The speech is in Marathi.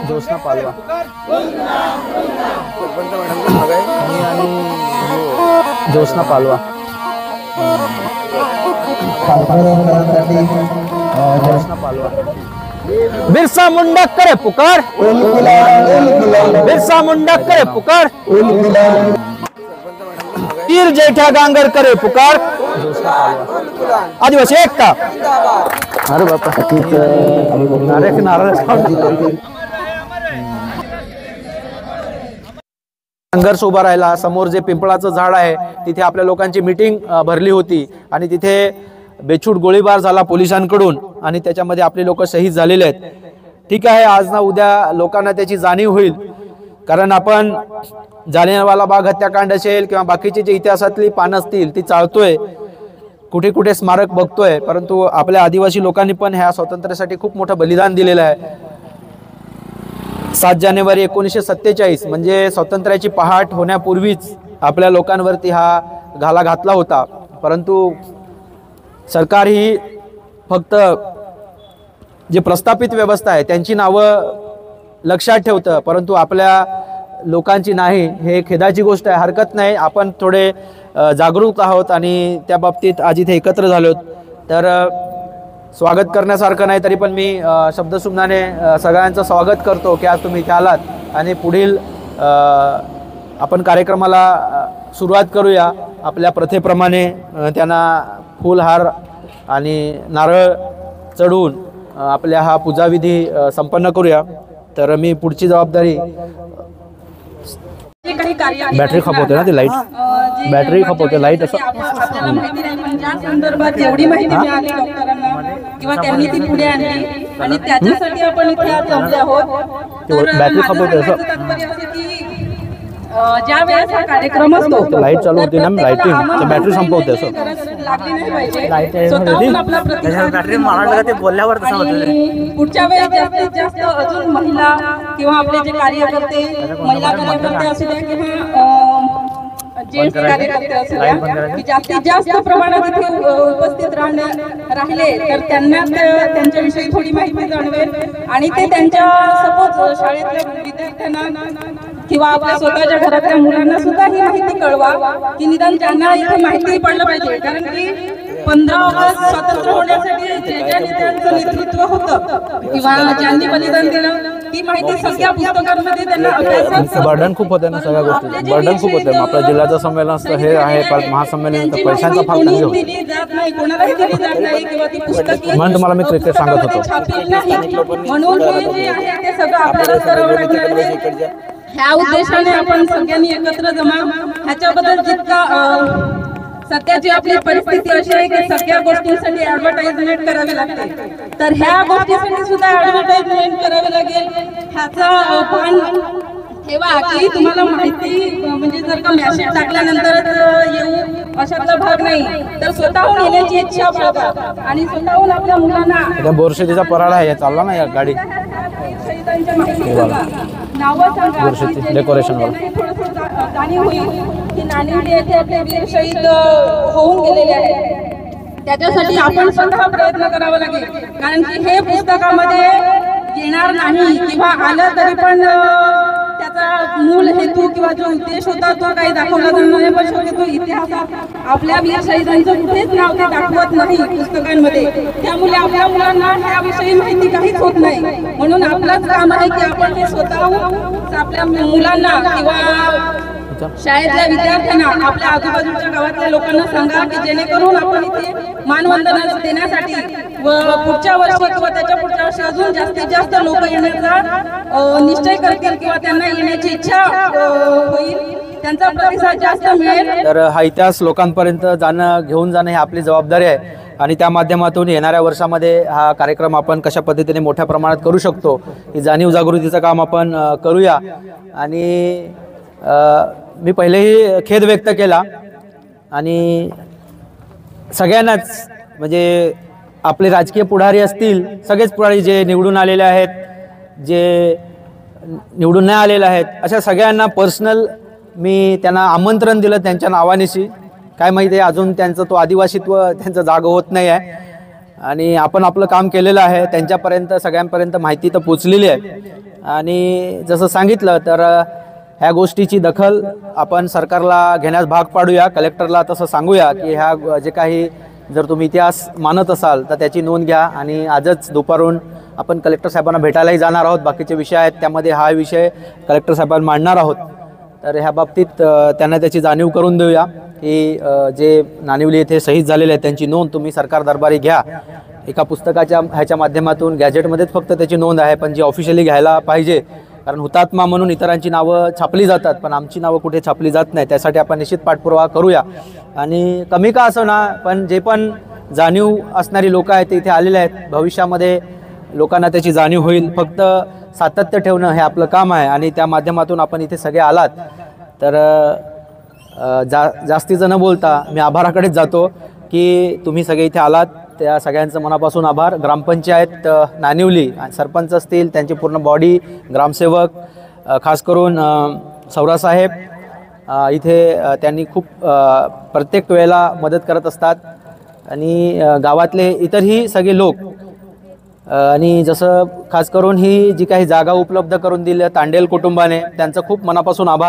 जोशना पालवा जोशना पालवा जोशना पालवा बिरसा मुंडा करे पुकार, बिरसा मुंडा करे पुकार, वीर जेठा गांगर करे पुकार, आदिवासी एकता। अरे बापा संघर्ष उभा राहिला। समोर जे पिंपळाचं झाड आहे तिथे आपल्या लोकांची मीटिंग भरली होती आणि तिथे बेछूट गोळीबार झाला पोलिसांकडून आणि त्याच्यामध्ये आपले लोक शहीद झालेले आहेत। ठीक आहे, आज ना उद्या लोकांना त्याची जाणीव होईल, कारण आपण जालियनवाला बाग हत्याकांड असेल किंवा बाकीची जी इतिहासातली पानं असतील ती चाळतोय, कुठे कुठे स्मारक बघतोय, परंतु आपल्या आदिवासी लोकांनी पण ह्या स्वातंत्र्यासाठी खूप मोठं बलिदान दिलेलं आहे। 7 जानेवारी 1947 म्हणजे स्वातंत्र्याची पहाट होण्यापूर्वीच आपल्या लोकांवरती हा घाला घातला होता, परंतु सरकार ही फक्त जे प्रस्थापित व्यवस्था आहे त्यांची नावं लक्षात ठेवतं, परंतु आपल्या लोकांची नाही। हे खेदाची गोष्ट आहे, हरकत नाही, आपण थोडे जागरूक आहोत आणि त्या बाबतीत आज इथे एकत्र झालोत। तर स्वागत करण्यासारखं नाही तरी पण मी शब्दसुमनाने सगळ्यांचं स्वागत करतो की आज तुम्ही इथे आलात आणि पुढील आपण कार्यक्रमाला सुरुवात करूया। आपल्या प्रथेप्रमाणे त्यांना फुलहार आणि नारळ चढवून आपल्या हा पूजाविधी संपन्न करूया। तर मी पुढची जबाबदारी बॅटरी खपवते ना, ती लाईट बॅटरी खपवते लाईट असं आपल्याला माहिती नाही, पण ज्या संदर्भात एवढी माहिती मिळाली डॉक्टरांना किंवा त्यांनी ती पुढे आणली आणि त्याच्यासाठी आपण इथे आज जमले आहोत। बॅटरी खपवते असं ज्या वेळेस हा कार्यक्रम असतो लाईट चालू होती ना, लाईटिंग बॅटरी संपवते असं लागली नाही पाहिजे, लाईट बॅटरी मारायला ते बोलल्यावर तसं होतं। पुढच्या वेळेस जास्तीत जास्त अजून महिला किंवा आपले जे कार्यकर्ते, महिला कार्यकर्ते असू द्या किंवा जेंट्स कार्यकर्ते असू द्या की जास्तीत जास्त प्रमाणात इथे उपस्थित राहिले तर त्यांना त्यांच्याविषयी थोडी माहिती जाणवेल आणि ते त्यांच्या सपोज शाळेतल्या विद्यार्थ्यांना किंवा आपल्या स्वतःच्या घरातल्या मुलांना सुद्धा ही माहिती कळवा की निदान त्यांना इथे माहिती पडलं पाहिजे, कारण की 15 ऑगस्ट स्वातंत्र्य होण्यासाठी जे ज्या नेत्यांचं नेतृत्व होतं किंवा ज्यांनी बलिदान दिलं ती माहिती सगळ्या पुस्तकांमध्ये त्यांना अभ्यासात बर्डन खूप होते ना, सगळ्या गोष्टी बर्डन खूप होते। आपल्या जिल्ह्याचं संमेलन असतं हे आहे, परत महासंमेलन पैशांचा फार कमी होतो कोणालाही दिली जात नाही किंवा ती पुस्तके म्हणून तुम्हाला मी क्रिकेट सांगत होतो म्हणून हे जे आहे ते सगळं आपल्याला करावं लागणार आहे। ह्या उद्देशाने आपण सगळ्यांनी एकत्र जमा ह्याच्याबद्दल जितका सध्याची आपली परिस्थिती अशी आहे की सगळ्या गोष्टींसाठी ऍडव्हर्टाइजमेंट करावी लागते, तर ह्या गोष्टीसाठी सुद्धा ऍडव्हर्टाइजमेंट करावी लागेल। ह्याचा भान ठेवा की तुम्हाला माहिती म्हणजे जर का मेसेज टाकल्यानंतरच येऊ अशातला भाग नाही, तर स्वतःहून येण्याची इच्छा बाळगा आणि स्वतःहून आपल्या मुलांना बोरशेतीचा पराडा आहे चालला ना या गाडी नावं सांगा, डेकोरेशन जाणीव होईल की नांदेड येथे आपले वीर शहीद होऊन गेलेले आहेत। त्याच्यासाठी आपण स्वतः प्रयत्न करावा लागेल, कारण की हे पुस्तकामध्ये येणार नाही किंवा आलं तरी पण त्याचा मूळ हेतू किंवा जो उद्देश होता तो काही दाखवला जाणार नाही, पण शक्यतो इतिहासात आपल्या वीर शहीदांचं कुठेच नाव ते दाखवत नाही पुस्तकांमध्ये, त्यामुळे आपल्या मुलांना याविषयी माहिती काहीच होत नाही। म्हणून आपलंच काम आहे की आपण ते स्वतःहून आपल्या मुलांना किंवा शाळेतल्या विद्यार्थ्यांना आपल्या आजूबाजूच्या गावातल्या लोकांना सांगा की जेणेकरून आपण इथे मानवंदना देण्यासाठी व पुढच्या वर्षी किंवा त्याच्या पुढच्या वर्षी अजून जास्तीत जास्त लोक येण्याचा निश्चय करतील किंवा त्यांना येण्याची इच्छा होईल, त्यांचा प्रतिसाद जास्त मिळेल। तर हा इतिहास लोकांपर्यंत घेऊन जाणं ही आपली जबाबदारी आहे आणि त्या माध्यमातून येणाऱ्या वर्षामध्ये हा कार्यक्रम आपण कशा पद्धतीने मोठ्या प्रमाणात करू शकतो ही जाणीव जागृतीचं काम आपण करूया। आणि मी पहिलेही खेद व्यक्त केला आणि सगळ्यांनाच म्हणजे आपले राजकीय पुढारी असतील, सगळेच पुढारी जे निवडून आलेले आहेत, जे निवडून नाही आलेले आहेत, अशा सगळ्यांना पर्सनल मी त्यांना आमंत्रण दिलं त्यांच्या नावानिशी। काय माहिती आहे अजून त्यांचं तो आदिवासीत्व त्यांचं जागं होत नाही आहे, आणि आपण आपलं काम केलेलं आहे. त्यांच्यापर्यंत सगळ्यांपर्यंत माहिती तर पोचलेली आहे. आणि जसं सांगितलं तर ह्या गोष्टीची दखल आपण सरकारला घेण्यास भाग पाडूया. कलेक्टरला तसं सांगूया की ह्या जे काही जर तुम्ही इतिहास मानत असाल तर त्याची नोंद घ्या. आणि आजच दुपारून आपण कलेक्टर साहेबांना भेटायलाही जाणार आहोत. बाकीचे विषय आहेत त्यामध्ये हा विषय कलेक्टर साहेबांना मांडणार आहोत. तर ह्या बाबतीत त्यांना त्याची जाणीव करून देऊया की जे नानिवली येथे शहीद झालेले आहेत त्यांची नोंद तुम्ही सरकार दरबारी घ्या. एका पुस्तकाच्या ह्याच्या माध्यमातून गॅजेटमध्येच फक्त त्याची नोंद आहे, पण जी ऑफिशियली घ्यायला पाहिजे. कारण हुतात्मा म्हणून इतरांची नावं छापली जातात, पण आमची नावं कुठे छापली जात नाही. त्यासाठी आपण निश्चित पाठपुरावा करूया. आणि कमी का असो ना, पण जे पण जाणीव असणारी लोक आहेत ते इथे आलेले आहेत. भविष्यामध्ये लोकांना त्याची जाणीव होईल. फक्त सातत्य ठेवणं हे आपलं काम आहे. आणि त्या माध्यमातून आपण इथे सगळे आलात तर जास्तीचं न बोलता मी आभाराकडेच जातो की तुम्ही सगळे इथे आलात. त्या सगळ्यांचं मनापासून आभार. ग्रामपंचायत नानिवली, सरपंच असतील, त्यांची पूर्ण बॉडी, ग्रामसेवक, खास करून सौरासाहेब इथे त्यांनी खूप प्रत्येक वेळेला मदत करत असतात. आणि गावातले इतरही सगळे लोक. आणि जसं खास करून ही जी काही जागा उपलब्ध करून दिली तांडेल कुटुंबाने, त्यांचं खूप मनापासून आभार.